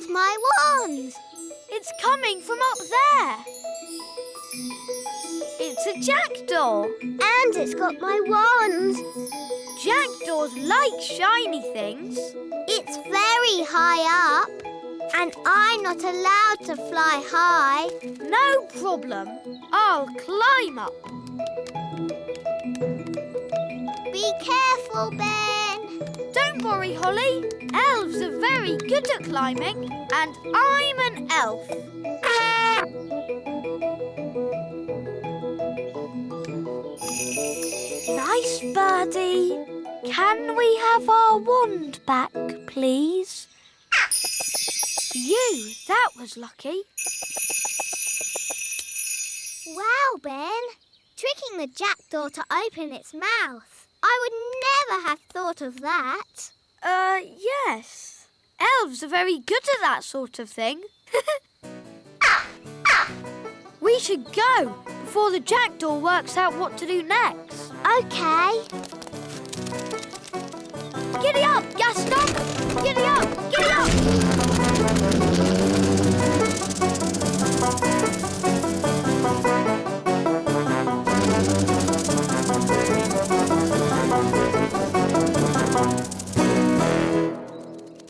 It's my wand. It's coming from up there. It's a jackdaw. And it's got my wand. Jackdaws like shiny things. It's very high up. And I'm not allowed to fly high. No problem. I'll climb up. Be careful, Ben. Don't worry, Holly. Elves are very good at climbing, and I'm an elf. Nice birdie. Can we have our wand back, please? That was lucky. Wow, Ben. Tricking the jackdaw to open its mouth. I would never have thought of that. Yes. Elves are very good at that sort of thing. We should go before the jackdaw works out what to do next. OK. Giddy up, Gaston! Giddy up! Giddy up!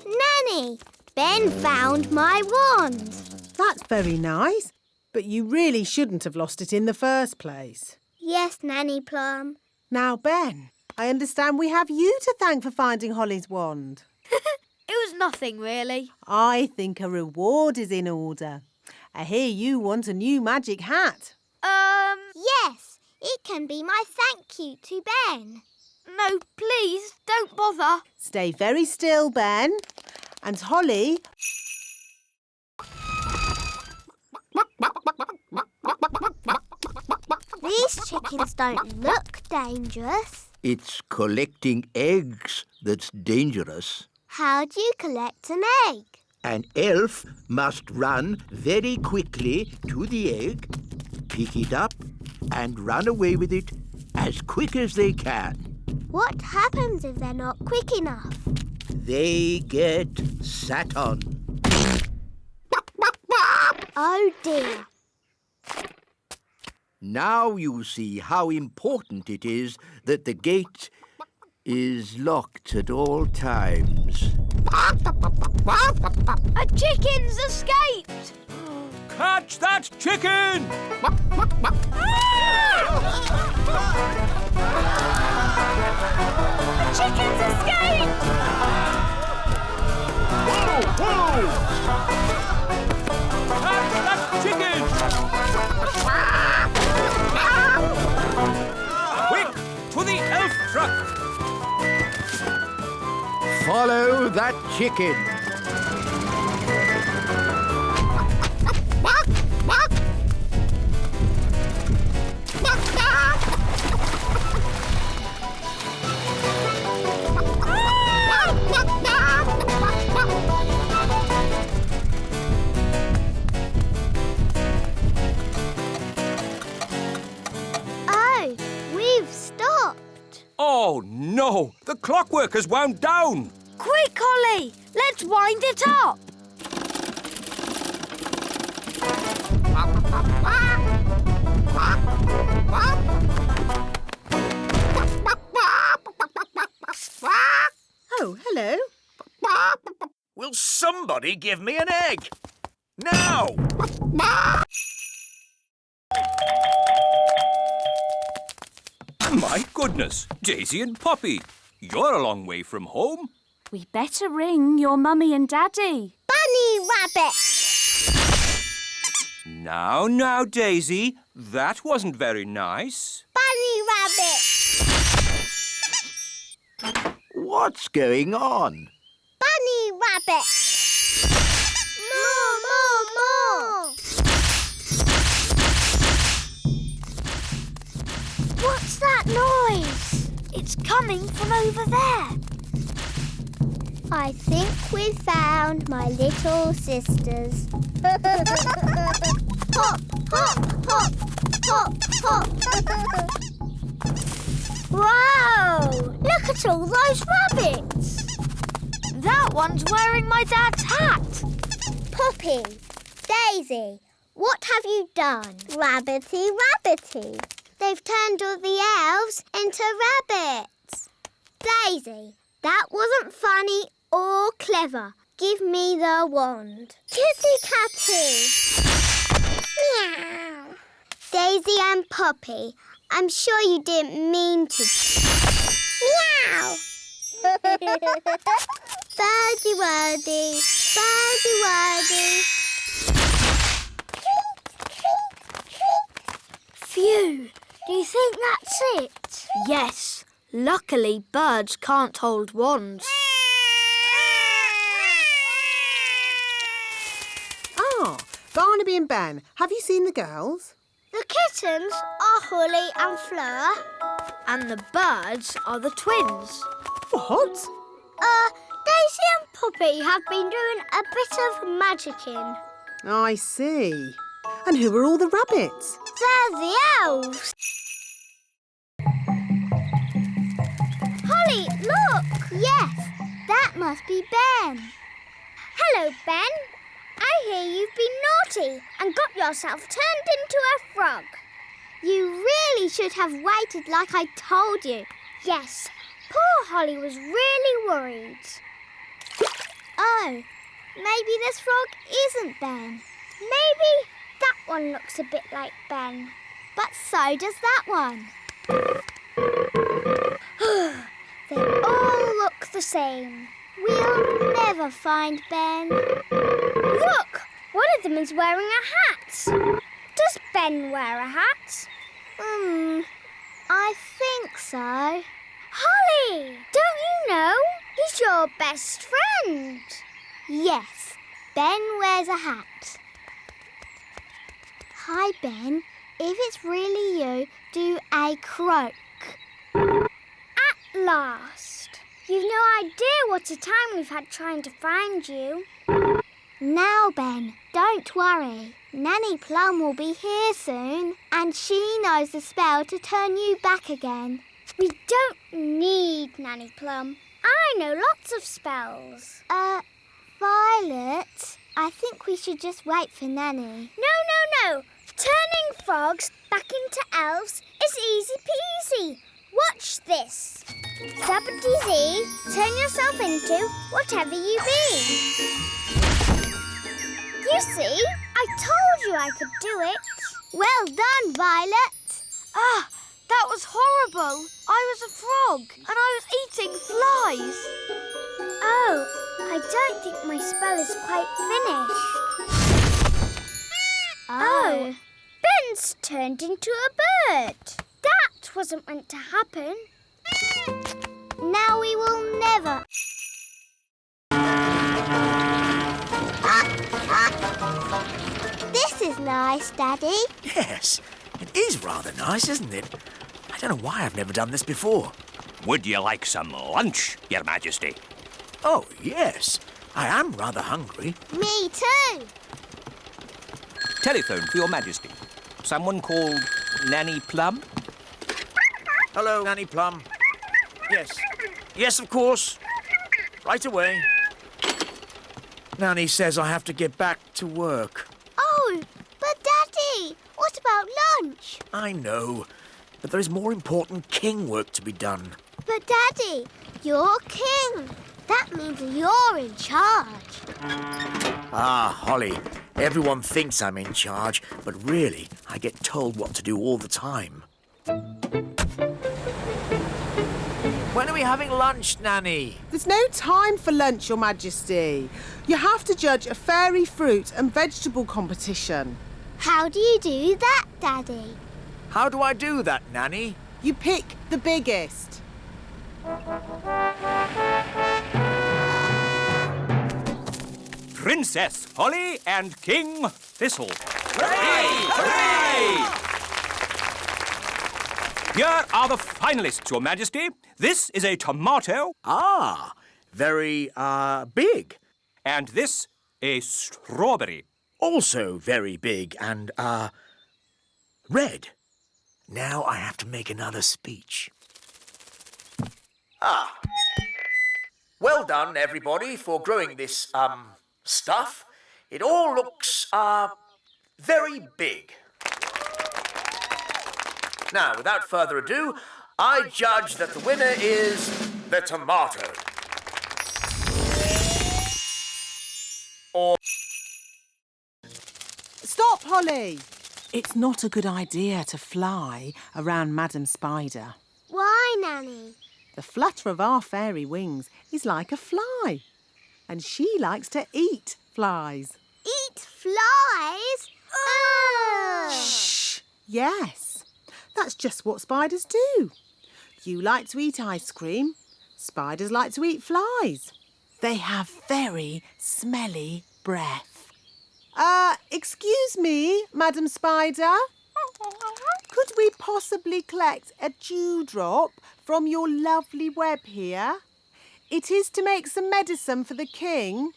Nanny, Ben found my wand. That's very nice, but you really shouldn't have lost it in the first place. Yes, Nanny Plum. Now, Ben, I understand we have you to thank for finding Holly's wand. It was nothing, really. I think a reward is in order. I hear you want a new magic hat. Yes, it can be my thank you to Ben. No, please, don't bother. Stay very still, Ben. And Holly... These chickens don't look dangerous. It's collecting eggs that's dangerous. How do you collect an egg? An elf must run very quickly to the egg, pick it up and run away with it as quick as they can. What happens if they're not quick enough? They get sat on. Oh dear. Now you see how important it is that the gate is locked at all times. A chicken's escaped! Catch that chicken! A chicken's escaped! Whoa, whoa! Catch that chicken! Quick, to the elf truck! Follow that chicken. Oh, we've stopped. Oh, no! The clockwork has wound down! Quick, Holly! Let's wind it up! Oh, hello. Will somebody give me an egg? Now! My goodness, Daisy and Poppy, you're a long way from home. We better ring your mummy and daddy. Bunny rabbit. Now, Daisy, that wasn't very nice. Bunny rabbit. What's going on? Bunny rabbit. More. What's that noise? It's coming from over there. I think we've found my little sisters. Hop, hop, hop, hop, hop. Wow! Look at all those rabbits. That one's wearing my dad's hat. Poppy, Daisy, what have you done? Rabbity, rabbity. They've turned all the elves into rabbits. Daisy, that wasn't funny or clever. Give me the wand. Kitty catty. Meow. Daisy and Poppy, I'm sure you didn't mean to. Meow. Birdie wordy, birdie wordy. Phew! Do you think that's it? Yes. Luckily, birds can't hold wands. Ah, Barnaby and Ben, have you seen the girls? The kittens are Holly and Fleur. And the birds are the twins. What? Daisy and Poppy have been doing a bit of magicking. I see. And who are all the rabbits? They're the elves. Holly, look! Yes, that must be Ben. Hello, Ben. I hear you've been naughty and got yourself turned into a frog. You really should have waited like I told you. Yes, poor Holly was really worried. Oh, maybe this frog isn't Ben. Maybe that one looks a bit like Ben. But so does that one. They all look the same. We'll never find Ben. Look! One of them is wearing a hat. Does Ben wear a hat? I think so. Holly! Don't you know? He's your best friend. Yes, Ben wears a hat. Hi, Ben. If it's really you, do a croak. At last. You've no idea what a time we've had trying to find you. Now, Ben, don't worry. Nanny Plum will be here soon, and she knows the spell to turn you back again. We don't need Nanny Plum. I know lots of spells. Violet, I think we should just wait for Nanny. No. Turning frogs back into elves is easy peasy. Watch this. Zappity-zee, turn yourself into whatever you be. You see, I told you I could do it. Well done, Violet. Ah, that was horrible. I was a frog and I was eating flies. Oh, I don't think my spell is quite finished. Oh, Ben's turned into a bird. That wasn't meant to happen. Now we will never... This is nice, Daddy. Yes, it is rather nice, isn't it? I don't know why I've never done this before. Would you like some lunch, Your Majesty? Oh, yes. I am rather hungry. Me too. Telephone for Your Majesty. Someone called Nanny Plum? Hello, Nanny Plum. Yes. Yes, of course. Right away. Nanny says I have to get back to work. Oh, but Daddy, what about lunch? I know, but there is more important king work to be done. But Daddy, you're king. That means you're in charge. Ah, Holly, everyone thinks I'm in charge, but really, I get told what to do all the time. When are we having lunch, Nanny? There's no time for lunch, Your Majesty. You have to judge a fairy fruit and vegetable competition. How do you do that, Daddy? How do I do that, Nanny? You pick the biggest. Princess Holly and King Thistle. Hooray! Here are the finalists, Your Majesty. This is a tomato. Ah, very, big. And this, a strawberry. Also very big and, red. Now I have to make another speech. Ah. Well done, everybody, for growing this, stuff. It all looks, very big. Now, without further ado, I judge that the winner is the tomato. Or... Stop, Holly! It's not a good idea to fly around Madam Spider. Why, Nanny? The flutter of our fairy wings is like a fly. And she likes to eat flies. Eat flies? Ugh! Shh! Yes, that's just what spiders do. You like to eat ice cream. Spiders like to eat flies. They have very smelly breath. Excuse me, Madam Spider. Could we possibly collect a dewdrop from your lovely web here? It is to make some medicine for the king.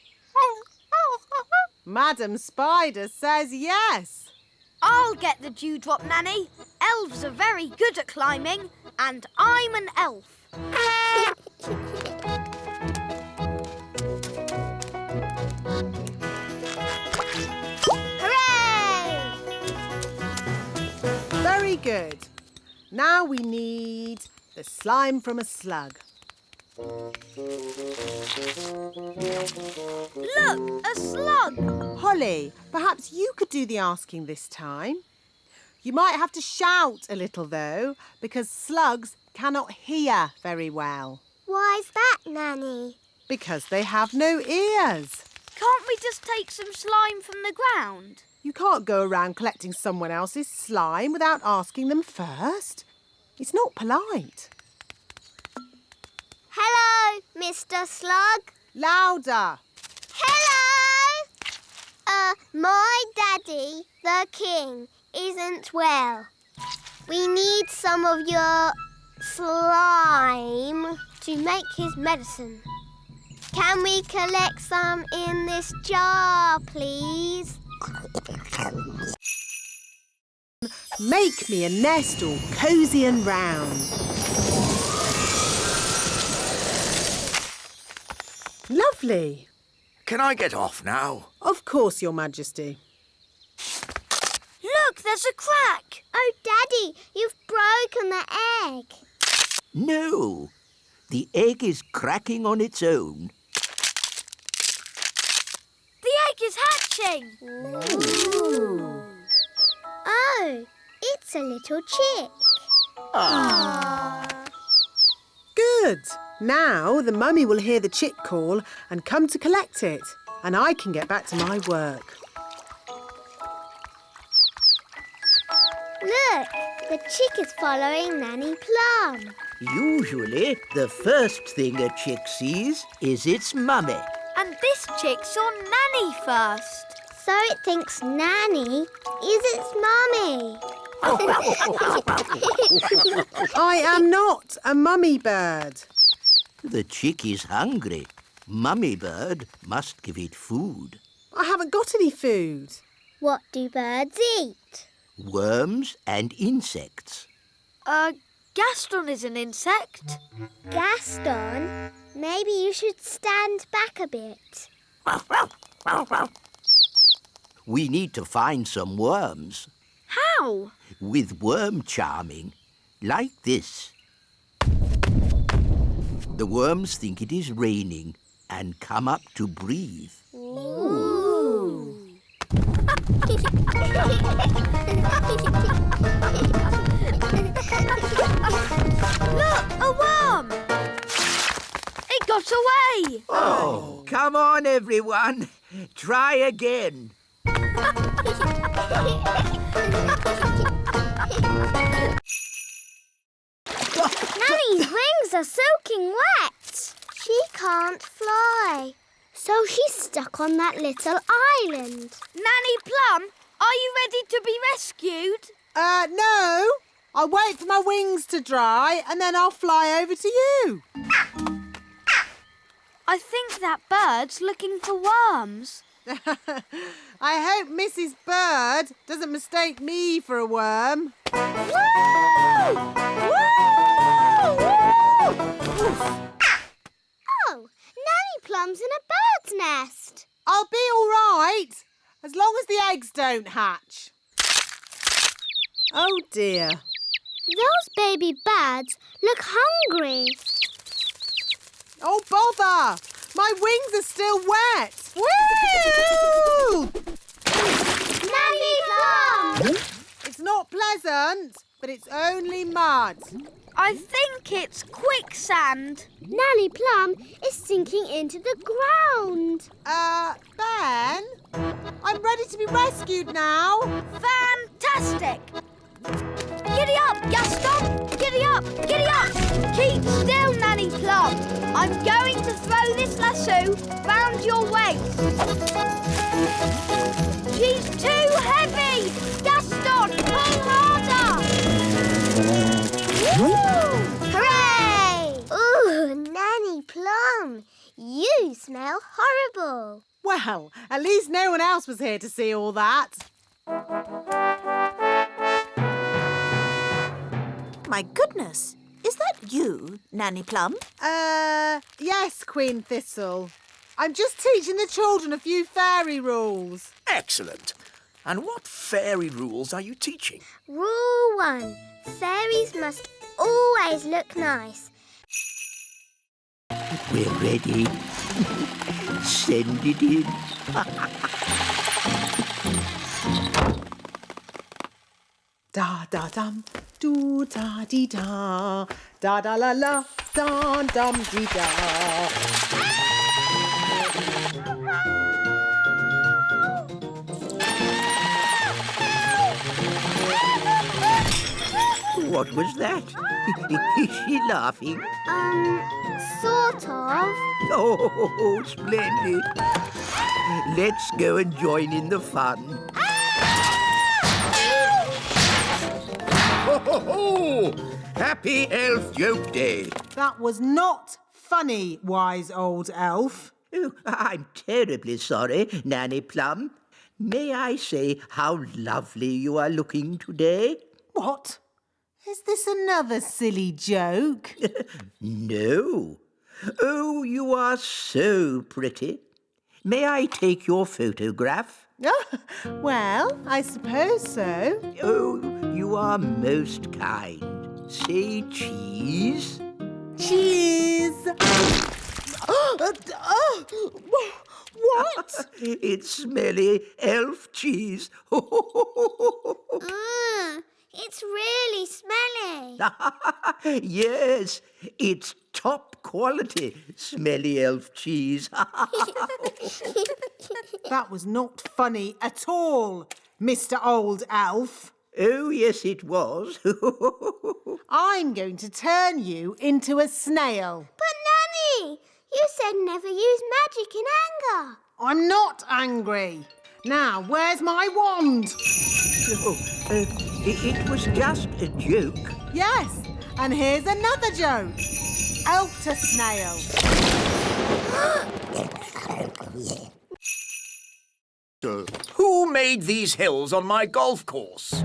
Madam Spider says yes. I'll get the dewdrop, Nanny. Elves are very good at climbing, and I'm an elf. Hooray! Very good. Now we need the slime from a slug. Look, a slug. Holly, perhaps you could do the asking this time. You might have to shout a little, though, because slugs cannot hear very well. Why's that, Nanny? Because they have no ears. Can't we just take some slime from the ground? You can't go around collecting someone else's slime without asking them first. It's not polite. Hello, Mr. Slug. Louder. Hello! My daddy, the king, isn't well. We need some of your slime to make his medicine. Can we collect some in this jar, please? Make me a nest all cosy and round. Lovely. Can I get off now? Of course, Your Majesty. Look, there's a crack. Oh, Daddy, you've broken the egg. No, the egg is cracking on its own. The egg is hatching. Oh, it's a little chick. Good. Now the mummy will hear the chick call and come to collect it, and I can get back to my work. Look, the chick is following Nanny Plum. Usually, the first thing a chick sees is its mummy. And this chick saw Nanny first. So it thinks Nanny is its mummy. I am not a mummy bird. The chick is hungry. Mummy bird must give it food. I haven't got any food. What do birds eat? Worms and insects. Gaston is an insect. Gaston, maybe you should stand back a bit. We need to find some worms. How? With worm charming, like this. The worms think it is raining and come up to breathe. Ooh. Look, a worm. It got away. Oh, come on, everyone. Try again. Nanny's wings are soaking wet. She can't fly. So she's stuck on that little island. Nanny Plum, are you ready to be rescued? No. I'll wait for my wings to dry and then I'll fly over to you. I think that bird's looking for worms. I hope Mrs. Bird doesn't mistake me for a worm. Woo! Woo! Oh, Nanny Plum's in a bird's nest. I'll be all right, as long as the eggs don't hatch. Oh, dear. Those baby birds look hungry. Oh, bother! My wings are still wet. Woo! Nanny Plum! It's not pleasant, but it's only mud. I think it's quicksand. Nanny Plum is sinking into the ground. Ben? I'm ready to be rescued now. Fantastic! Giddy up, Gaston! Giddy up! Giddy up! Keep still, Nanny Plum. I'm going to throw this lasso round your waist. She's too heavy! Gaston, pull harder! Woo! Hooray! Ooh, Nanny Plum, you smell horrible. Well, at least no one else was here to see all that. My goodness, is that you, Nanny Plum? Yes, Queen Thistle. I'm just teaching the children a few fairy rules. Excellent. And what fairy rules are you teaching? Rule 1. Fairies must always look nice. We're ready. Send it in. Da da dum, do da dee da, da da la la, da dum dee da. What was that? Is she laughing? Sort of. Oh, splendid. Let's go and join in the fun. Ho, ho, ho! Happy Elf Joke Day. That was not funny, wise old elf. Oh, I'm terribly sorry, Nanny Plum. May I say how lovely you are looking today? What? Is this another silly joke? No. Oh, you are so pretty. May I take your photograph? Well, I suppose so. Oh, you are most kind. Say cheese. Cheese! What? It's smelly elf cheese. It's really smelly. Yes, it's top quality smelly elf cheese. That was not funny at all, Mr. Old Elf. Oh, yes, it was. I'm going to turn you into a snail. But Nanny, you said never use magic in anger. I'm not angry. Now, where's my wand? Oh, it was just a joke. Yes, and here's another joke. Elf to snail. Who made these hills on my golf course?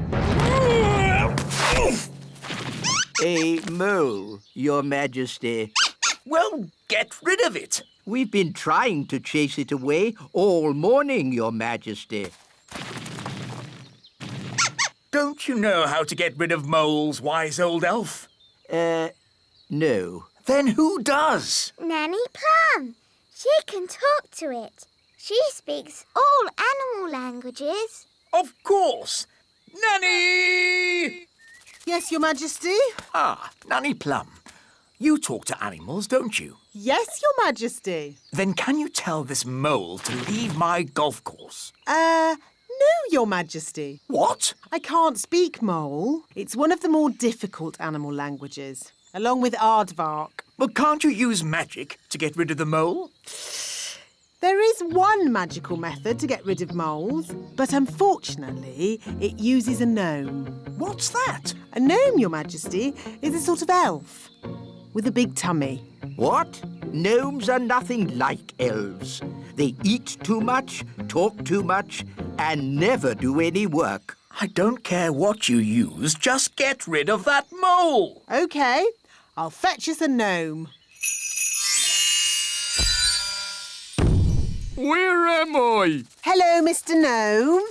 A mole, Your Majesty. Well, get rid of it. We've been trying to chase it away all morning, Your Majesty. Don't you know how to get rid of moles, wise old elf? No. Then who does? Nanny Plum. She can talk to it. She speaks all animal languages. Of course. Nanny! Yes, Your Majesty? Ah, Nanny Plum. You talk to animals, don't you? Yes, Your Majesty. Then can you tell this mole to leave my golf course? No, Your Majesty. What? I can't speak mole. It's one of the more difficult animal languages, along with aardvark. Well, can't you use magic to get rid of the mole? There is one magical method to get rid of moles, but unfortunately, it uses a gnome. What's that? A gnome, Your Majesty, is a sort of elf with a big tummy. What? Gnomes are nothing like elves. They eat too much, talk too much, and never do any work. I don't care what you use, just get rid of that mole. OK, I'll fetch us a gnome. Where am I? Hello, Mr. Gnome.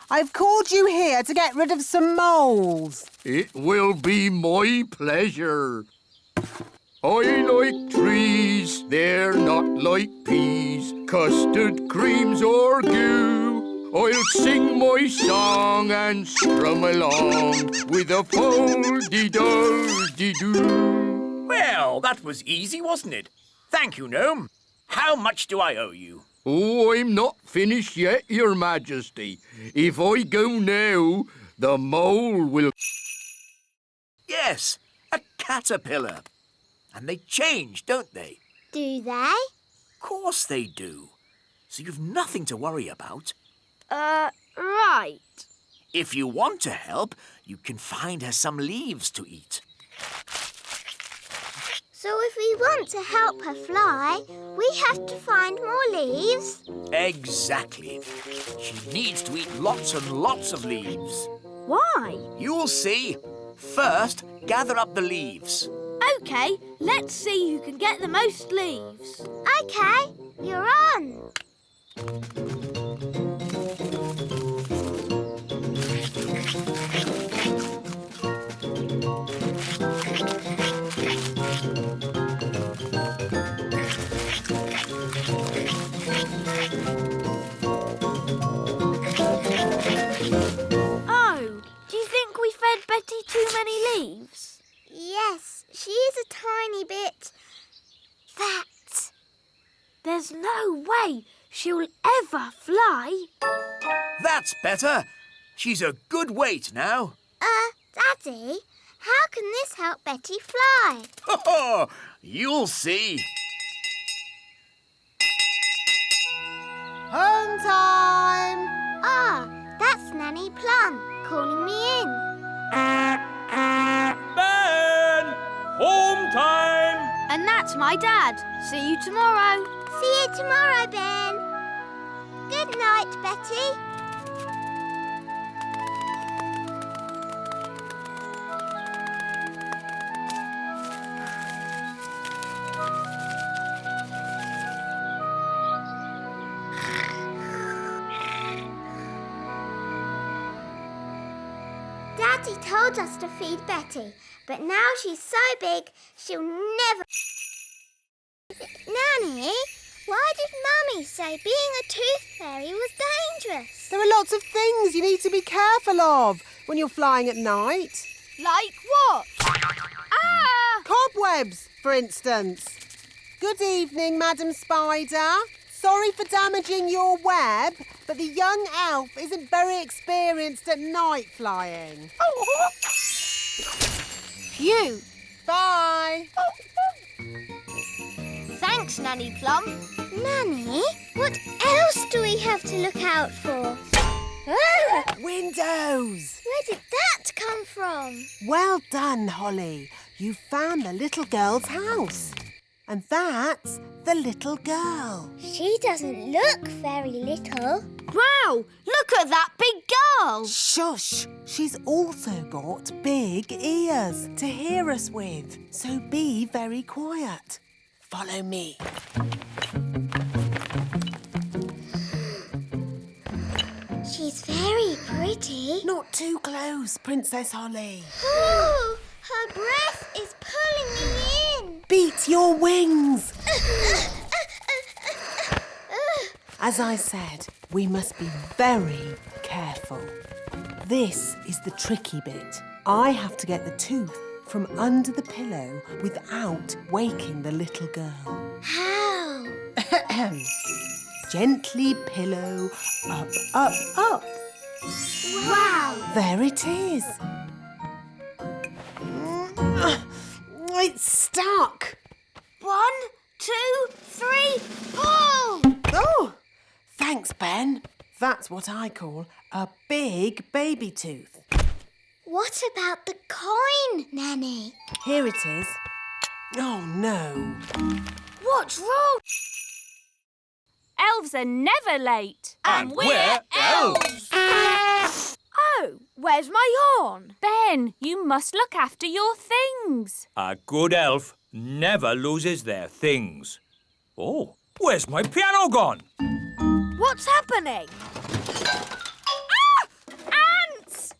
I've called you here to get rid of some moles. It will be my pleasure. I like trees, they're not like peas, custard creams or goo. I'll sing my song and strum along with a fol-de-dol-de-doo. Well, that was easy, wasn't it? Thank you, Gnome. How much do I owe you? Oh, I'm not finished yet, Your Majesty. If I go now, the mole will... Yes, a caterpillar. And they change, don't they? Do they? Course they do. So you've nothing to worry about. Right. If you want to help, you can find her some leaves to eat. So if we want to help her fly, we have to find more leaves? Exactly. She needs to eat lots and lots of leaves. Why? You'll see. First, gather up the leaves. OK, let's see who can get the most leaves. OK, you're on. Oh, do you think we fed Betty too many leaves? Yes, she is a tiny bit fat. There's no way she'll ever fly. That's better. She's a good weight now. Daddy, how can this help Betty fly? Oh, you'll see. Home time! Ah, that's Nanny Plum calling me in. Ben! Home time! And that's my dad. See you tomorrow. See you tomorrow, Ben. Good night, Betty. Daddy told us to feed Betty, but now she's so big, she'll never... Nanny, why did Mummy say being a tooth fairy was dangerous? There are lots of things you need to be careful of when you're flying at night. Like what? Ah! Cobwebs, for instance. Good evening, Madam Spider. Sorry for damaging your web, but the young elf isn't very experienced at night flying. Phew. Bye. Thanks, Nanny Plum. Nanny, what else do we have to look out for? Ah, Windows. where did that come from? Well done, Holly. You found the little girl's house. And that's the little girl. She doesn't look very little. Wow, look at that big girl. Shush! She's also got big ears to hear us with. So be very quiet. Follow me. She's very pretty. Not too close, Princess Holly. Oh, her breath is pulling me in. Beat your wings. As I said, we must be very careful. This is the tricky bit. I have to get the tooth from under the pillow without waking the little girl. How? Gently pillow up, up, up. Wow. There it is. It's stuck. 1, 2, 3, pull! Oh, thanks, Ben. That's what I call a big baby tooth. What about the coin, Nanny? Here it is. Oh, no. What's wrong? Elves are never late. And we're elves! Oh, where's my horn? Ben, you must look after your things. A good elf never loses their things. Oh, where's my piano gone? What's happening? Ants!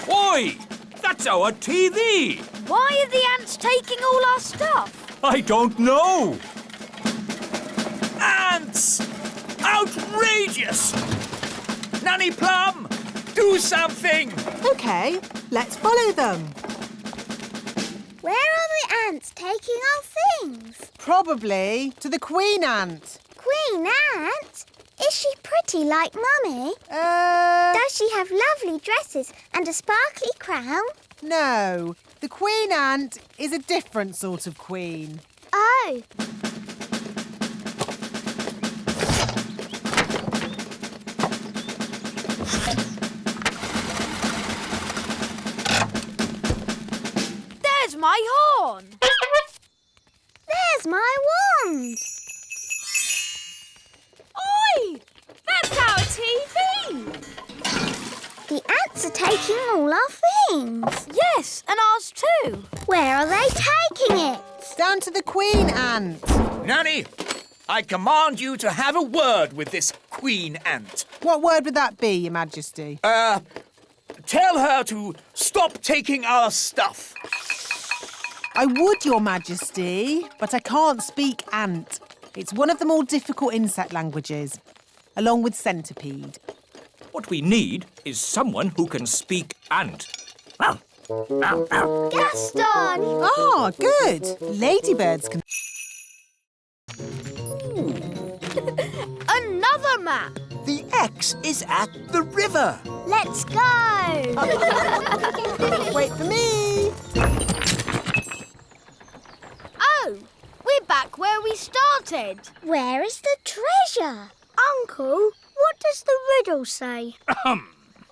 Oi! That's our TV! Why are the ants taking all our stuff? I don't know! Ants! Outrageous! Nanny Plum, do something! OK, let's follow them. Where are the ants taking our things? Probably to the queen ant. Queen Ant? Is she pretty like Mummy? Uh, Does she have lovely dresses and a sparkly crown? no. The queen ant is a different sort of queen. Oh, There's my horn. there's my wand. Oi! That's our TV! The ants are taking all our things. Yes, and ours too. Where are they taking it? Down to the queen ant. Nanny, I command you to have a word with this queen ant. What word would that be, Your Majesty? Tell her to stop taking our stuff. I would, Your Majesty, but I can't speak ant. It's one of the more difficult insect languages, along with centipede. What we need is someone who can speak ant. Gaston! Ah, good. Ladybirds can... Another map. The X is at the river. Let's go! Wait for me. Oh, we're back where we started. Where is the treasure? Uncle, what does the riddle say?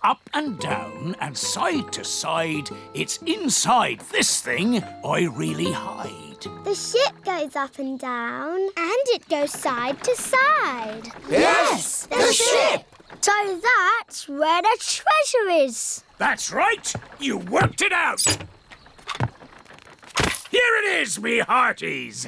Up and down and side to side, it's inside this thing I really hide. The ship goes up and down. And it goes side to side. Yes, the ship! So that's where the treasure is. That's right, you worked it out. Here it is, me hearties.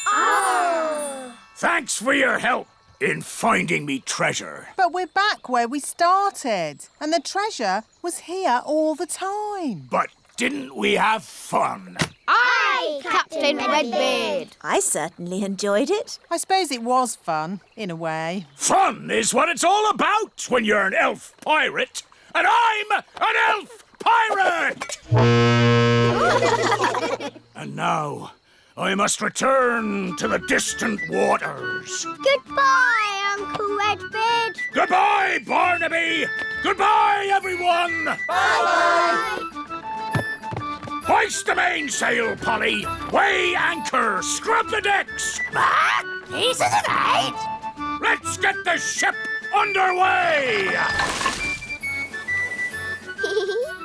Oh! Thanks for your help in finding me treasure. But we're back where we started, and the treasure was here all the time. But didn't we have fun? Aye, Captain Redbeard. I certainly enjoyed it. I suppose it was fun, in a way. Fun is what it's all about when you're an elf pirate, and I'm an elf pirate! And now, I must return to the distant waters. Goodbye, Uncle Redbeard. Goodbye, Barnaby! Goodbye, everyone! Bye-bye. Hoist the mainsail, Polly! Weigh anchor! Scrub the decks! He's right. Let's get the ship underway!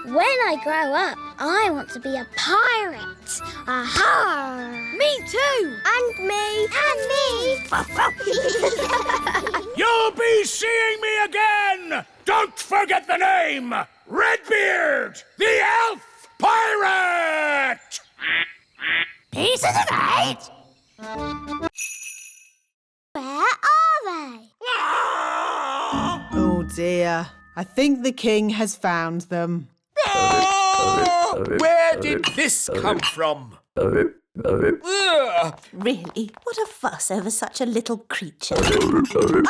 When I grow up, I want to be a pirate. Aha! Me too. And me. And me. You'll be seeing me again! Don't forget the name! Redbeard, the elf pirate! He's right. Where are they? Oh dear. I think the king has found them. Oh, where did this come from? Ugh. Really? What a fuss over such a little creature. My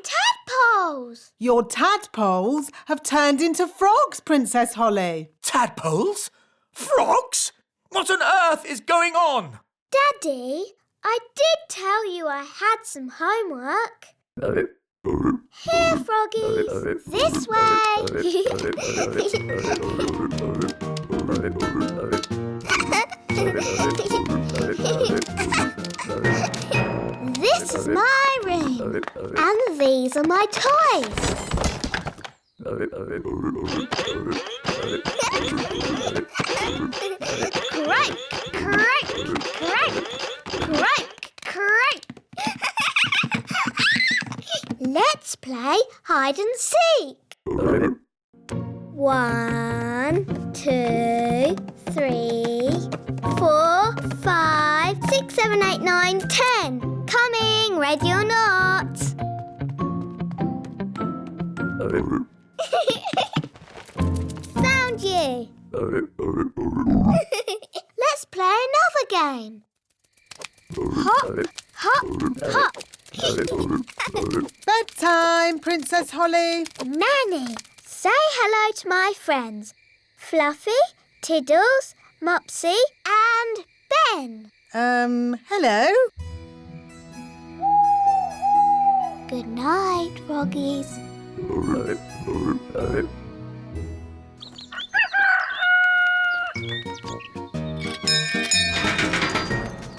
tadpoles. Your tadpoles have turned into frogs, Princess Holly. Tadpoles? Frogs? What on earth is going on? Daddy, I did tell you I had some homework. Here, Froggies. This way. This is my room. And these are my toys. Crank, crank, crank, crank, crank. Let's play hide and seek. 1, 2, 3, 4, 5, 6, 7, 8, 9, 10. Coming, ready or not. Found you. Let's play another game. Hop, hop, hop. Bedtime, Princess Holly. Nanny, say hello to my friends. Fluffy, Tiddles, Mopsy and Ben. Hello. Good night, Froggies.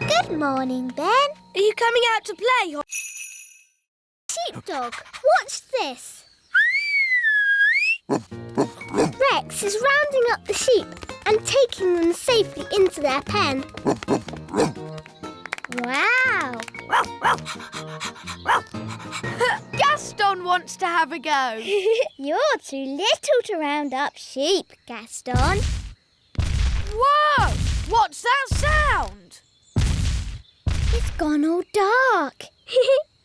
Good morning, Ben. Are you coming out to play? Sheepdog, watch this. Rex is rounding up the sheep and taking them safely into their pen. Wow! Gaston wants to have a go. You're too little to round up sheep, Gaston. Whoa! What's that sound? It's gone all dark.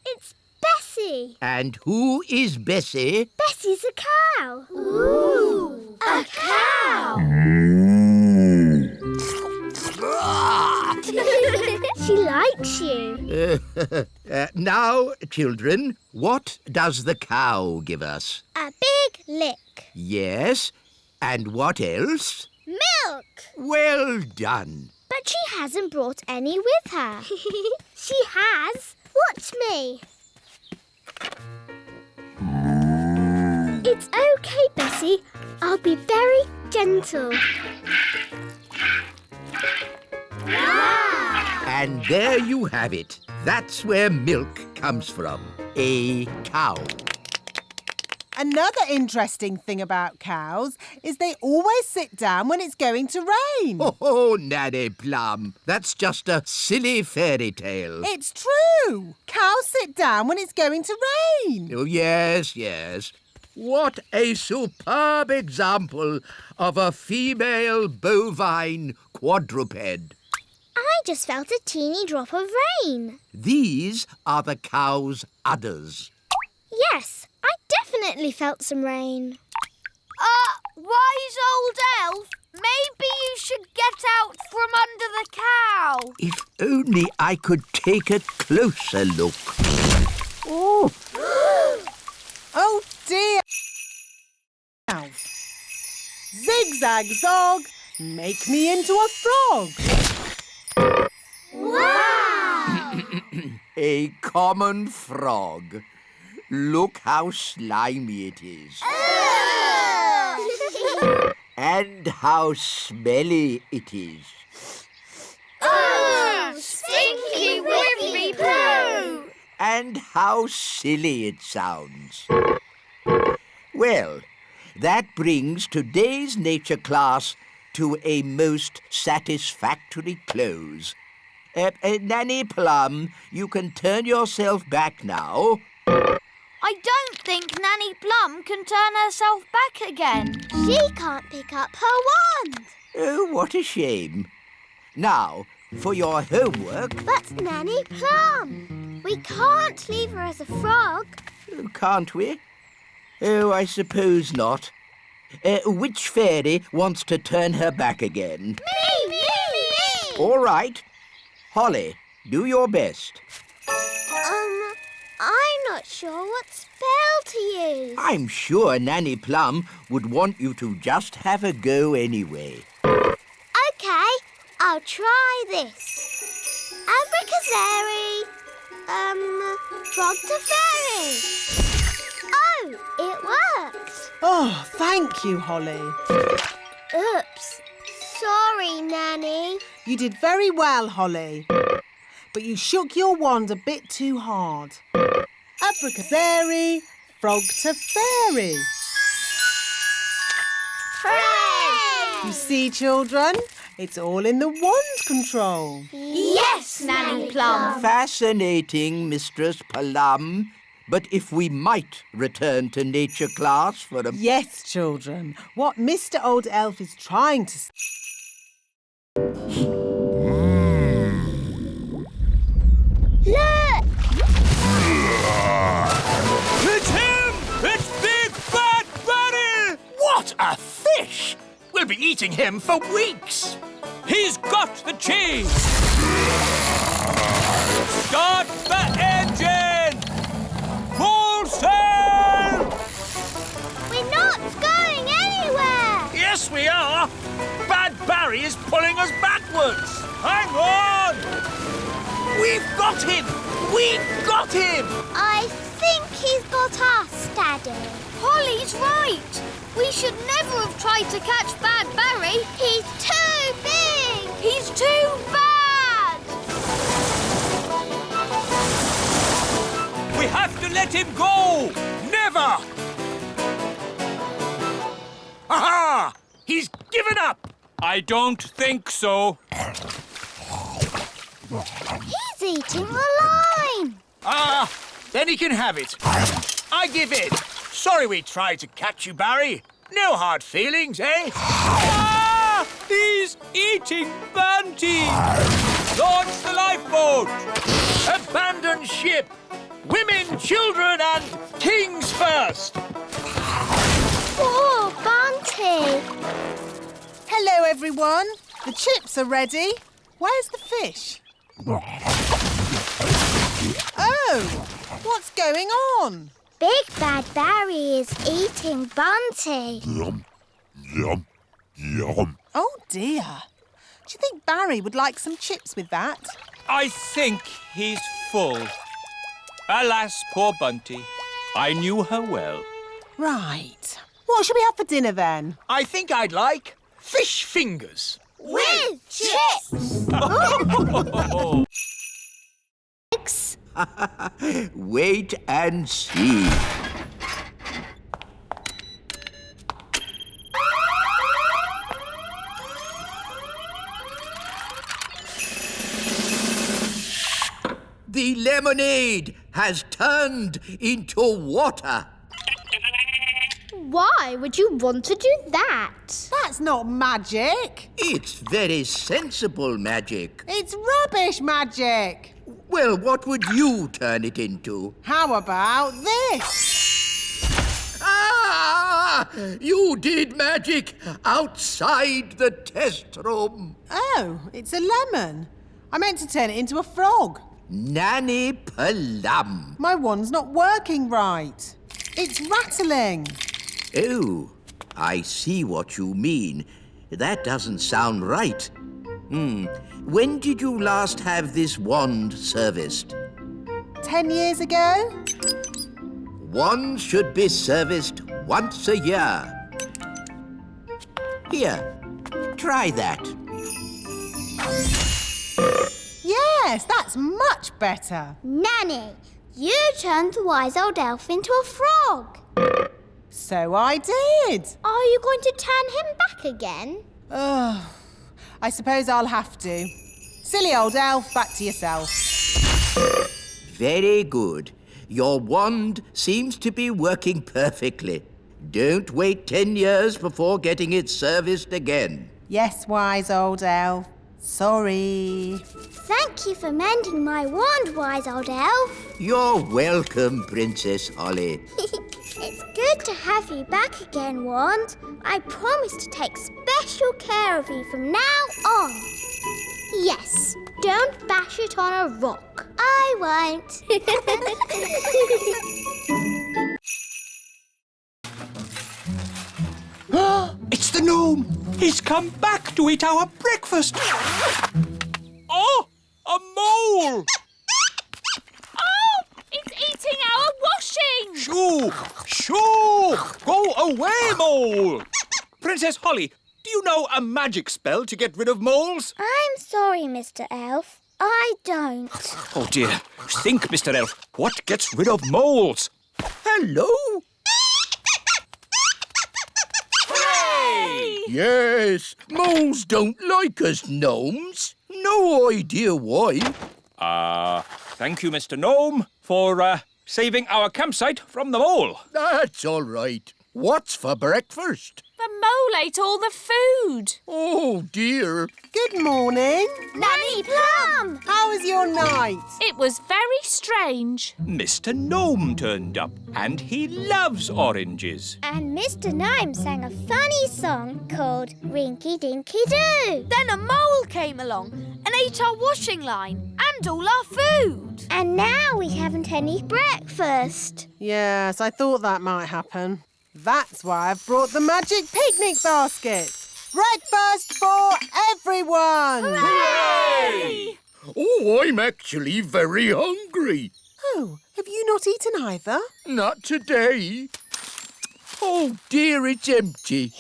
It's Bessie. And who is Bessie? Bessie's a cow. Ooh! A cow! She likes you. Now, children, what does the cow give us? A big lick. Yes, and what else? Milk. Well done. But she hasn't brought any with her. She has. Watch me. It's okay, Bessie. I'll be very gentle. Wow! And there you have it. That's where milk comes from. A cow. Another interesting thing about cows is they always sit down when it's going to rain. Oh, Nanny Plum, that's just a silly fairy tale. It's true. Cows sit down when it's going to rain. Oh, yes, yes. What a superb example of a female bovine quadruped. I just felt a teeny drop of rain. These are the cow's udders. Yes, I definitely felt some rain. Wise old elf, maybe you should get out from under the cow. If only I could take a closer look. Oh, Oh, dear. Zigzag zog, make me into a frog. Wow! a common frog. Look how slimy it is. And how smelly it is. Oh, stinky whiffy poo! And how silly it sounds. Well, that brings today's nature class to a most satisfactory close. Nanny Plum, you can turn yourself back now. I don't think Nanny Plum can turn herself back again. She can't pick up her wand. Oh, what a shame. Now, for your homework... But Nanny Plum, we can't leave her as a frog. Can't we? Oh, I suppose not. Which fairy wants to turn her back again? Me! All right. Holly, do your best. I'm not sure what spell to use. I'm sure Nanny Plum would want you to just have a go anyway. OK, I'll try this. Abracazeri, frog to fairy. Oh, it worked. Oh, thank you, Holly. Oops. Sorry, Nanny. You did very well, Holly. But you shook your wand a bit too hard. Abracazeri, frog to fairy. Hooray! You see, children, it's all in the wand control. Yes, Nanny Plum. Fascinating, Mistress Plum. But if we might return to nature class for a... Yes, children. What Mr. Old Elf is trying to say... fish! We'll be eating him for weeks! He's got the cheese! Start the engine! Full sail! We're not going anywhere! Yes, we are! Bad Barry is pulling us backwards! Hang on! We've got him! We've got him! I think he's got us, Daddy. Holly's right. We should never have tried to catch Bad Barry. He's too big! He's too bad! We have to let him go! Never! Aha! He's given up! I don't think so. He's eating the line! Ah, then he can have it. I give in. Sorry we tried to catch you, Barry. No hard feelings, eh? Ah! He's eating Bunty! Launch the lifeboat! Abandon ship! Women, children and kings first! Poor Bunty! Hello, everyone. The chips are ready. Where's the fish? Oh, what's going on? Big Bad Barry is eating Bunty. Yum, yum, yum. Oh, dear. Do you think Barry would like some chips with that? I think he's full. Alas, poor Bunty. I knew her well. Right. What shall we have for dinner, then? I think I'd like fish fingers. With chips! Wait and see. The lemonade has turned into water. Why would you want to do that? That's not magic. It's very sensible magic. It's rubbish magic. Well, what would you turn it into? How about this? Ah! You did magic outside the test room. Oh, it's a lemon. I meant to turn it into a frog. Nanny Plum. My wand's not working right. It's rattling. Oh, I see what you mean. That doesn't sound right. When did you last have this wand serviced? 10 years ago? Wands should be serviced once a year. Here, try that. Yes, that's much better. Nanny, you turned the wise old elf into a frog. So I did. Are you going to turn him back again? Ugh. I suppose I'll have to. Silly old elf, back to yourself. Very good. Your wand seems to be working perfectly. Don't wait 10 years before getting it serviced again. Yes, wise old elf. Sorry. Thank you for mending my wand, wise old elf. You're welcome, Princess Holly. It's good to have you back again, Wand. I promise to take special care of you from now on. Yes, don't bash it on a rock. I won't. It's the gnome! He's come back to eat our breakfast! Oh! A mole! Oh, it's eating our washing! Shoo! Shoo! Go away, mole! Princess Holly, do you know a magic spell to get rid of moles? I'm sorry, Mr. Elf. I don't. Oh, dear. Think, Mr. Elf. What gets rid of moles? Hello? Hooray! Yes, moles don't like us gnomes. No idea why. Thank you, Mr. Gnome, for saving our campsite from the mole. That's all right. What's for breakfast? For The mole ate all the food. Oh, dear. Good morning. Nanny Plum! How was your night? It was very strange. Mr. Gnome turned up, and he loves oranges. And Mr. Gnome sang a funny song called Rinky Dinky Doo. Then a mole came along and ate our washing line and all our food. And now we haven't any breakfast. Yes, I thought that might happen. That's why I've brought the magic picnic basket. Breakfast for everyone! Hooray! Oh, I'm actually very hungry. Oh, have you not eaten either? Not today. Oh, dear, it's empty.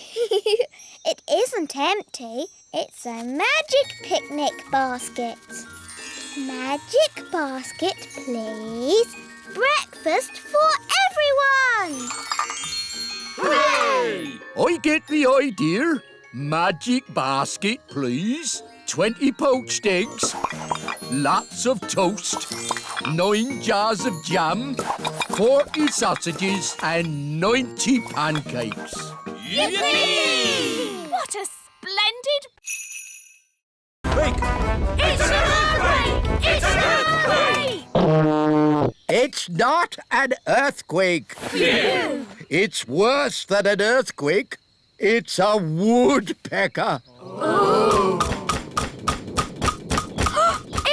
It isn't empty. It's a magic picnic basket. Magic basket, please. Breakfast for everyone! Hooray! I get the idea. Magic basket, please. 20 poached eggs, lots of toast, 9 jars of jam, 40 sausages and 90 pancakes. Yippee! What a splendid... Wake! It's an earthquake! It's an earthquake! It's not an earthquake. Phew! It's worse than an earthquake. It's a woodpecker. Oh!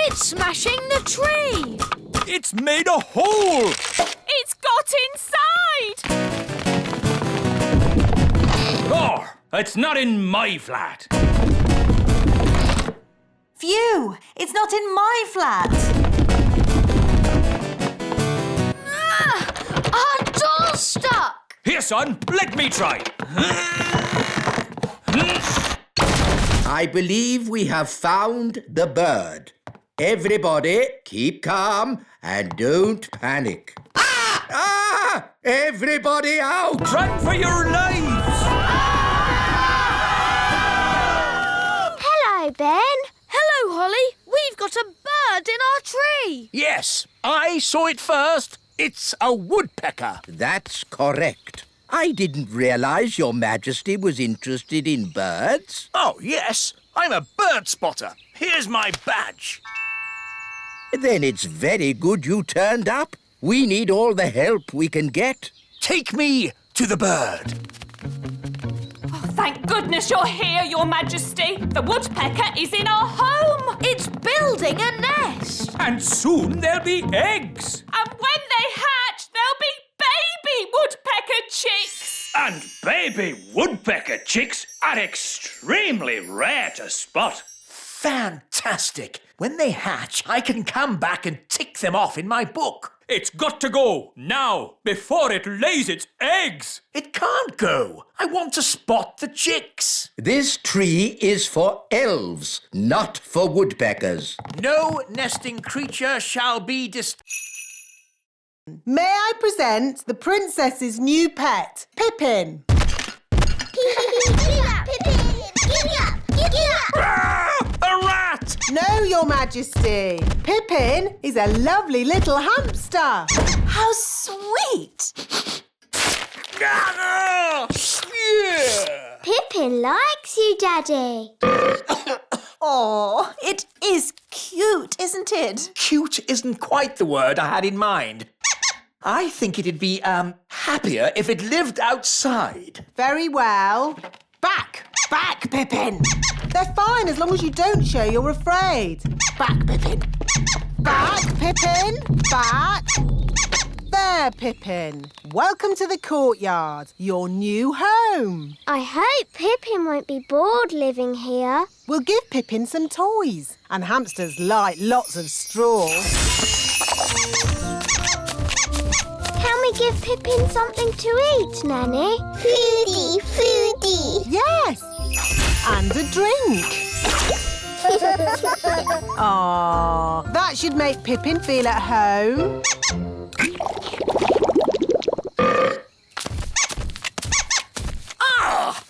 It's smashing the tree. It's made a hole! It's got inside! Oh, it's not in my flat. Phew! It's not in my flat. Our door's stuck. Here, son, let me try. I believe we have found the bird. Everybody, keep calm and don't panic. Ah! Ah! Everybody out! Run for your lives! Hello, Ben. Hello, Holly. We've got a bird in our tree. Yes, I saw it first. It's a woodpecker. That's correct. I didn't realise Your Majesty was interested in birds. Oh, yes. I'm a bird spotter. Here's my badge. Then it's very good you turned up. We need all the help we can get. Take me to the bird. Oh, thank goodness you're here, Your Majesty. The woodpecker is in our home. It's building a nest. And soon there'll be eggs. And when they hatch, there'll be baby woodpecker chicks. And baby woodpecker chicks are extremely rare to spot. Fantastic. When they hatch, I can come back and tick them off in my book. It's got to go now, before it lays its eggs. It can't go. I want to spot the chicks. This tree is for elves, not for woodpeckers. No nesting creature shall be May I present the princess's new pet, Pippin? Giddy up, Pippin! Giddy up! Giddy up! A rat! No, Your Majesty. Pippin is a lovely little hamster. How sweet! Pippin likes you, Daddy. Oh, it is cute, isn't it? Cute isn't quite the word I had in mind. I think it'd be, happier if it lived outside. Very well. Back, Pippin. They're fine as long as you don't show you're afraid. Back, Pippin. Back, Pippin. Back. There, Pippin. Welcome to the courtyard, your new home. I hope Pippin won't be bored living here. We'll give Pippin some toys. And hamsters like lots of straw. Can we give Pippin something to eat, Nanny? Foodie, foodie. Yes. And a drink. Aww, that should make Pippin feel at home.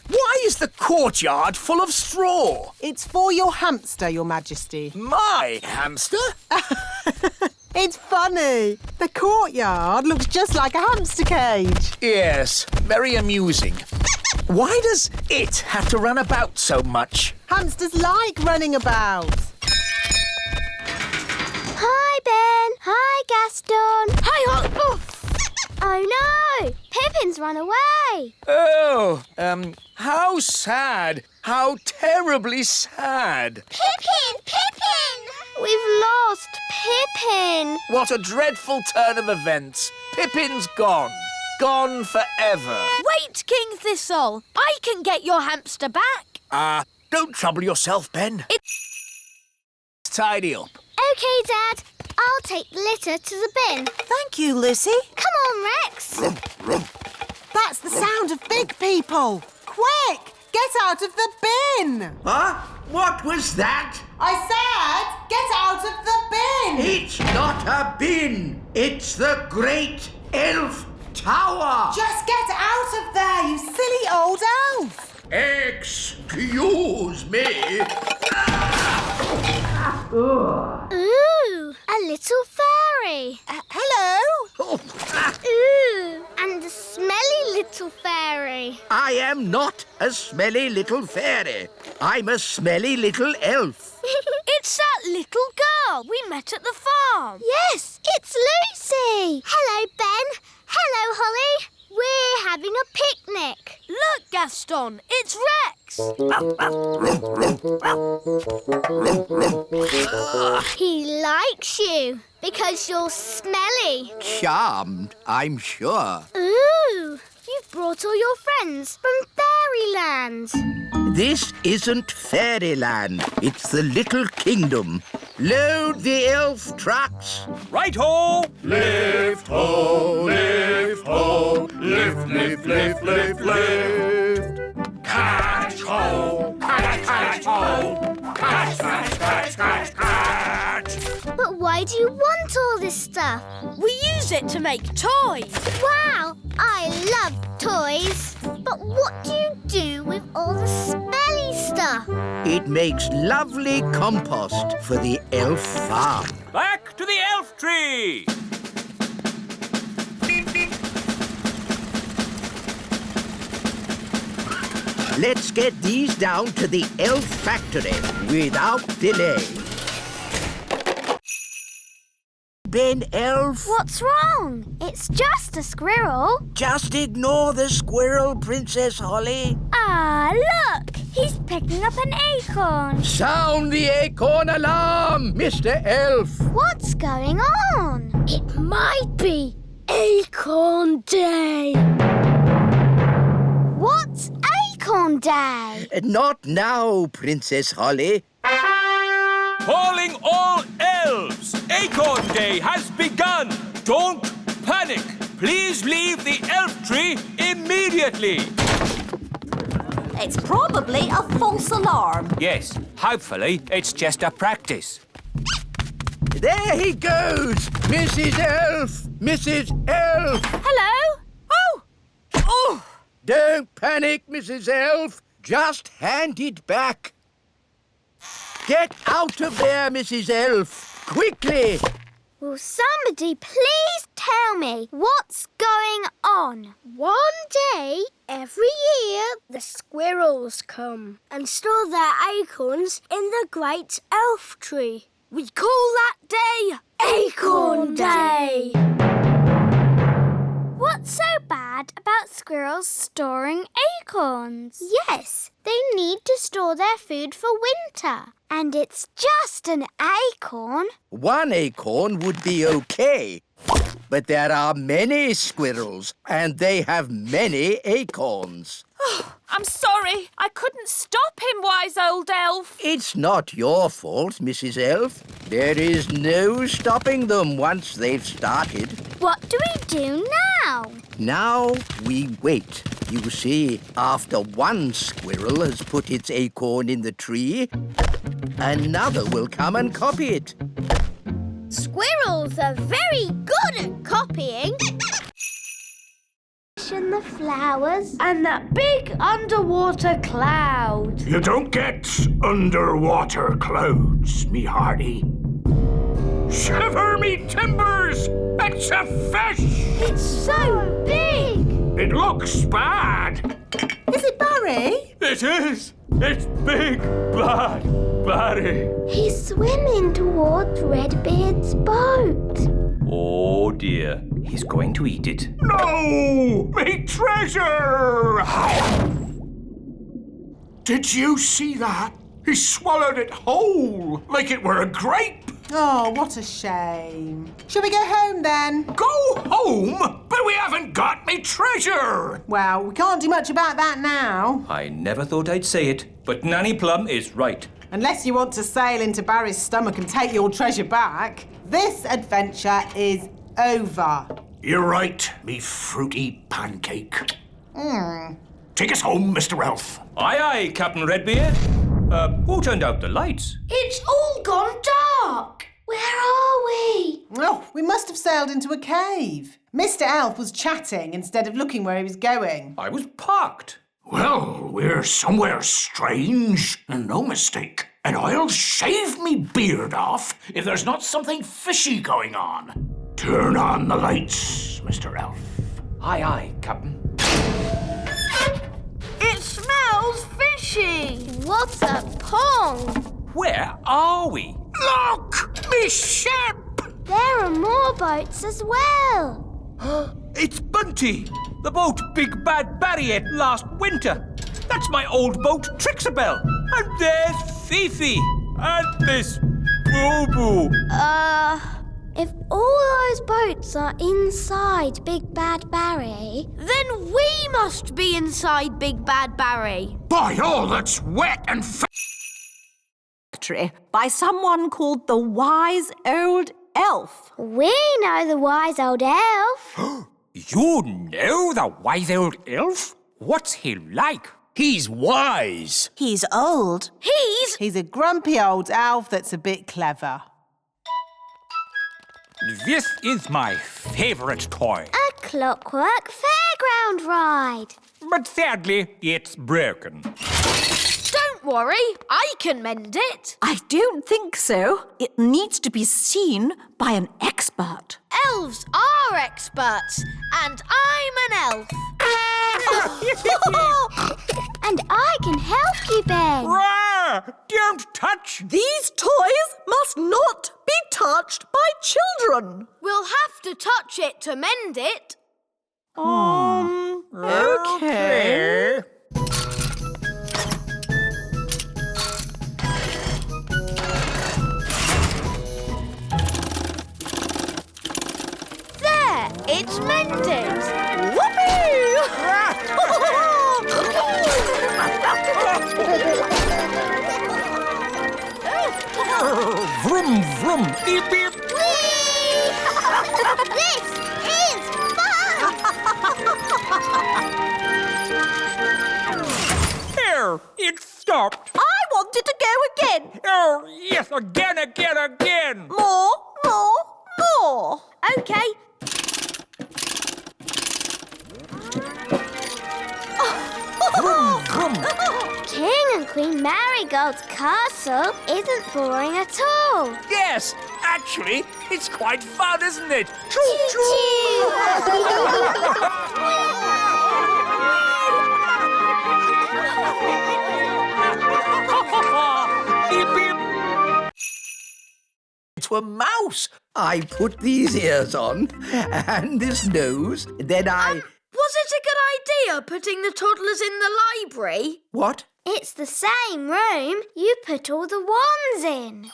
Why is the courtyard full of straw? It's for your hamster, Your Majesty. My hamster? It's funny. The courtyard looks just like a hamster cage. Yes, very amusing. Why does it have to run about so much? Hamsters like running about. Hi, Ben. Hi, Gaston. Hi, Holly. Oh, no. Pippin's run away. Oh, how sad. How terribly sad. Pippin! We've lost Pippin. What a dreadful turn of events. Pippin's gone. Gone forever. Wait, King Thistle. I can get your hamster back. Don't trouble yourself, Ben. It's tidy up. OK, Dad. I'll take the litter to the bin. Thank you, Lucy. Come on, Rex. That's the sound of big people. Quick, get out of the bin. Huh? What was that? I said, get out of the bin. It's not a bin. It's the Great Elf Tower. Just get out of there, you silly old elf. Excuse me. Ooh, a little fairy. Hello. Ooh, and a smelly little fairy. I am not a smelly little fairy. I'm a smelly little elf. It's that little girl we met at the farm. Yes, it's Lucy. Hello, Ben. Hello, Holly. We're having a picnic. Look, Gaston, it's Rex. He likes you because you're smelly. Charmed, I'm sure. Ooh, you've brought all your friends from fairyland. This isn't fairyland. It's the Little Kingdom. Load the elf trucks. Right-ho! Lift ho, lift ho, lift, lift, lift, lift, lift. Catch ho, catch, catch ho, catch, catch, catch, catch, catch. But why do you want all this stuff? We use it to make toys. Wow, I love toys. But what do you do with all the smelly stuff? It makes lovely compost for the elf farm. Back to the elf tree! Let's get these down to the elf factory without delay. Ben Elf. What's wrong? It's just a squirrel. Just ignore the squirrel, Princess Holly. Ah, look! He's picking up an acorn. Sound the acorn alarm, Mr. Elf. What's going on? It might be Acorn Day. What's Acorn Day? Not now, Princess Holly. Calling all elves! Acorn Day has begun! Don't panic! Please leave the elf tree immediately! It's probably a false alarm. Yes, hopefully it's just a practice. There he goes! Mrs. Elf! Mrs. Elf! Hello? Oh! Don't panic, Mrs. Elf. Just hand it back. Get out of there, Mrs. Elf. Quickly. Will somebody please tell me what's going on? One day, every year, the squirrels come and store their acorns in the great elf tree. We call that day Acorn Day. What's so bad about squirrels storing acorns? Yes, they need to store their food for winter. And it's just an acorn. One acorn would be okay. But there are many squirrels, and they have many acorns. I'm sorry. I couldn't stop him, wise old elf. It's not your fault, Mrs. Elf. There is no stopping them once they've started. What do we do now? Now we wait. You see, after one squirrel has put its acorn in the tree, another will come and copy it. Squirrels are very good at copying. And the flowers. And that big underwater cloud. You don't get underwater clouds, me hearty. Shiver me timbers! It's a fish! It's so big. It looks bad. Is it biting? Barry? It is! It's Big Bad Barry! He's swimming towards Redbeard's boat. Oh dear, he's going to eat it. No! Me treasure! Did you see that? He swallowed it whole, like it were a grape. Oh, what a shame. Shall we go home then? Go home? But we haven't got me treasure. Well, we can't do much about that now. I never thought I'd say it, but Nanny Plum is right. Unless you want to sail into Barry's stomach and take your treasure back, this adventure is over. You're right, me fruity pancake. Take us home, Mr. Elf. Aye, aye, Captain Redbeard. Who turned out the lights? It's all gone dark. Where are we? Oh, we must have sailed into a cave. Mr. Elf was chatting instead of looking where he was going. I was parked. Well, we're somewhere strange, and no mistake. And I'll shave me beard off if there's not something fishy going on. Turn on the lights, Mr. Elf. Aye, aye, Captain. It smells fishy. What a pong! Where are we? Look! Me ship! There are more boats as well. It's Bunty, the boat Big Bad Barry ate last winter. That's my old boat, Trixabel. And there's Fifi. And Miss Boo-Boo. If all those boats are inside Big Bad Barry, Then we must be inside Big Bad Barry. By all that's wet and By someone called the Wise Old Elf. we know the wise old elf. You know the wise old elf? What's he like? He's wise. He's old. He's a grumpy old elf that's a bit clever. This is my favourite toy. A clockwork fairground ride. But sadly, it's broken. Don't worry, I can mend it. I don't think so. It needs to be seen by an expert. Elves are experts, and I'm an elf. And I can help you, Ben. Rah! Don't touch! These toys must not be touched by children. We'll have to touch it to mend it. Okay. There, it's mended. Vroom, vroom, beep, beep. This is fun! There, it stopped. I want it to go again. Oh, yes, again. More. Okay. Vroom, vroom. King and Queen Marigold's castle isn't boring at all. Yes, actually, it's quite fun, isn't it? Beep, beep. To a mouse. I put these ears on and this nose, then I... Was it a good idea putting the toddlers in the library? What? It's the same room you put all the wands in.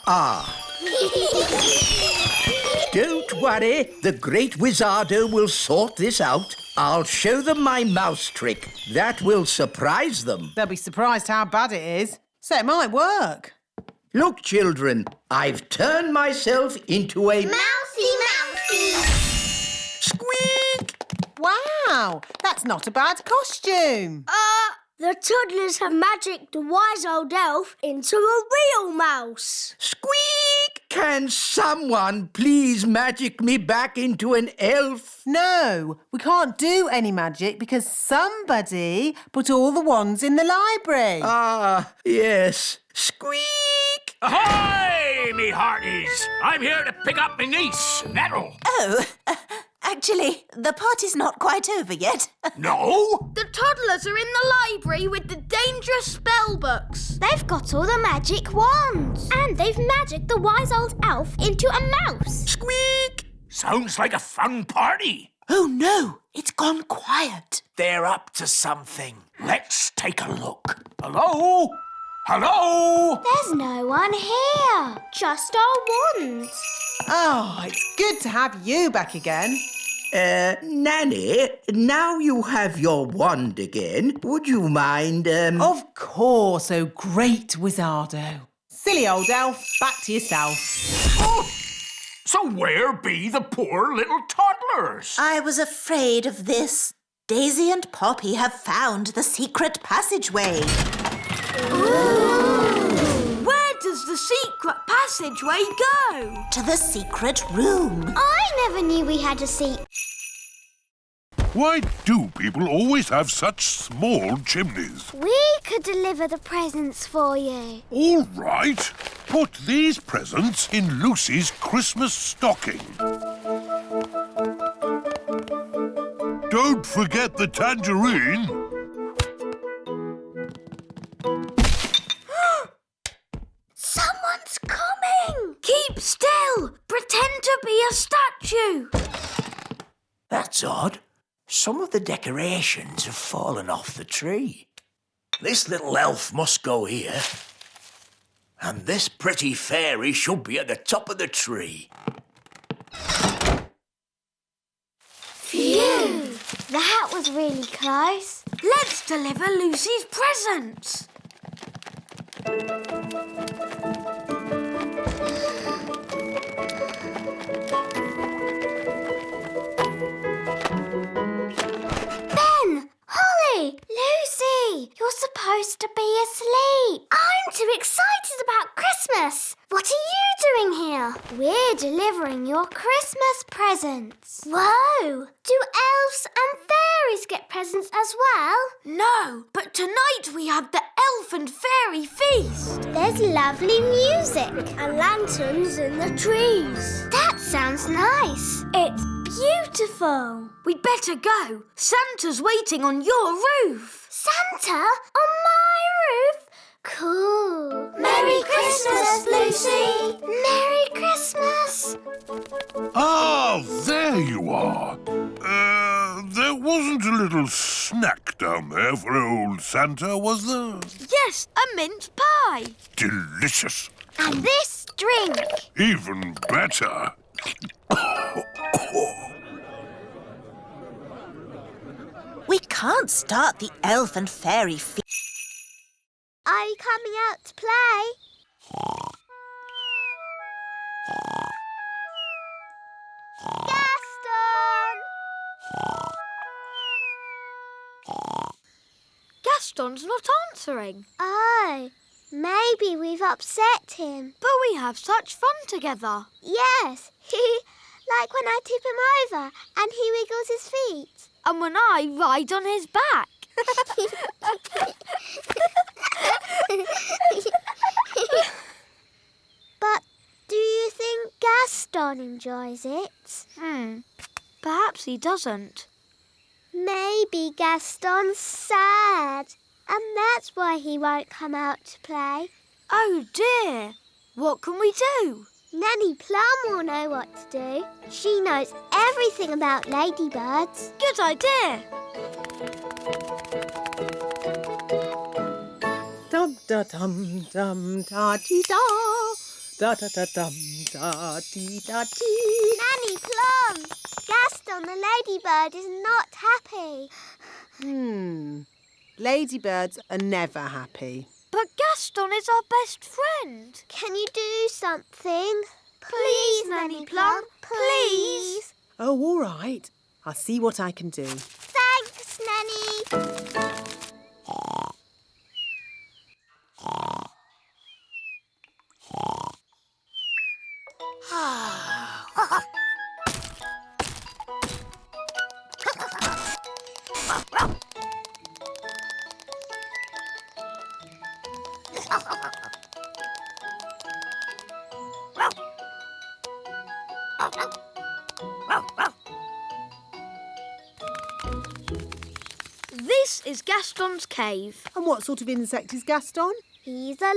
Don't worry, the great Wizardo will sort this out. I'll show them my mouse trick. That will surprise them. They'll be surprised how bad it is. So it might work. Look, children, I've turned myself into a... Mousy! Squeak! Wow, that's not a bad costume. The toddlers have magicked the wise old elf into a real mouse. Squeak! Can someone please magic me back into an elf? No, we can't do any magic because somebody put all the wands in the library. Ah, yes. Squeak! Ahoy, me hearties! I'm here to pick up me niece, Nettle. Oh, Actually, the party's not quite over yet. No? The toddlers are in the library with the dangerous spell books. They've got all the magic wands. And they've magicked the wise old elf into a mouse. Squeak! Sounds like a fun party. Oh no, it's gone quiet. They're up to something. Let's take a look. Hello? Hello? There's no one here. Just our wands. Oh, it's good to have you back again. Nanny, now you have your wand again. Would you mind, Of course, oh great Wizardo. Silly old elf, back to yourself. Oh, so where be the poor little toddlers? I was afraid of this. Daisy and Poppy have found the secret passageway. Where does the secret passageway go? To the secret room. I never knew we had a seat. Why do people always have such small chimneys? We could deliver the presents for you. All right. Put these presents in Lucy's Christmas stocking. Don't forget the tangerine. Someone's coming! Keep still! Pretend to be a statue! That's odd. Some of the decorations have fallen off the tree. This little elf must go here. And this pretty fairy should be at the top of the tree. Phew! That was really close. Let's deliver Lucy's presents. Ben! Holly! Lucy! You're supposed to be asleep. I'm too excited about Christmas. What are you doing here? We're delivering your Christmas presents. Whoa! Do elves and fairies get presents as well? No, but tonight we have the elf and fairy feast. There's lovely music. And lanterns in the trees. That sounds nice. It's beautiful. We'd better go. Santa's waiting on your roof. Santa? On my roof? Cool. Merry Christmas, Lucy. Merry Christmas. Ah, there you are. There wasn't a little snack down there for old Santa, was there? Yes, a mince pie. Delicious. And this drink. Even better. We can't start the elf and fairy feast. Are you coming out to play? Gaston! Gaston's not answering. Oh, maybe we've upset him. But we have such fun together. Yes, like when I tip him over and he wiggles his feet. And when I ride on his back. But do you think Gaston enjoys it? Perhaps he doesn't. Maybe Gaston's sad, and that's why he won't come out to play. Oh dear. What can we do? Nanny Plum will know what to do. She knows everything about ladybirds. Good idea. Dum da dum dum da dee da. Da da da dum da dee da dee. Nanny Plum! Gaston the Ladybird is not happy. Ladybirds are never happy. But Gaston is our best friend. Can you do something? Please, Nanny Plum, please. Oh, all right. I'll see what I can do. Thanks, Nanny. This is Gaston's cave. And what sort of insect is Gaston? He's a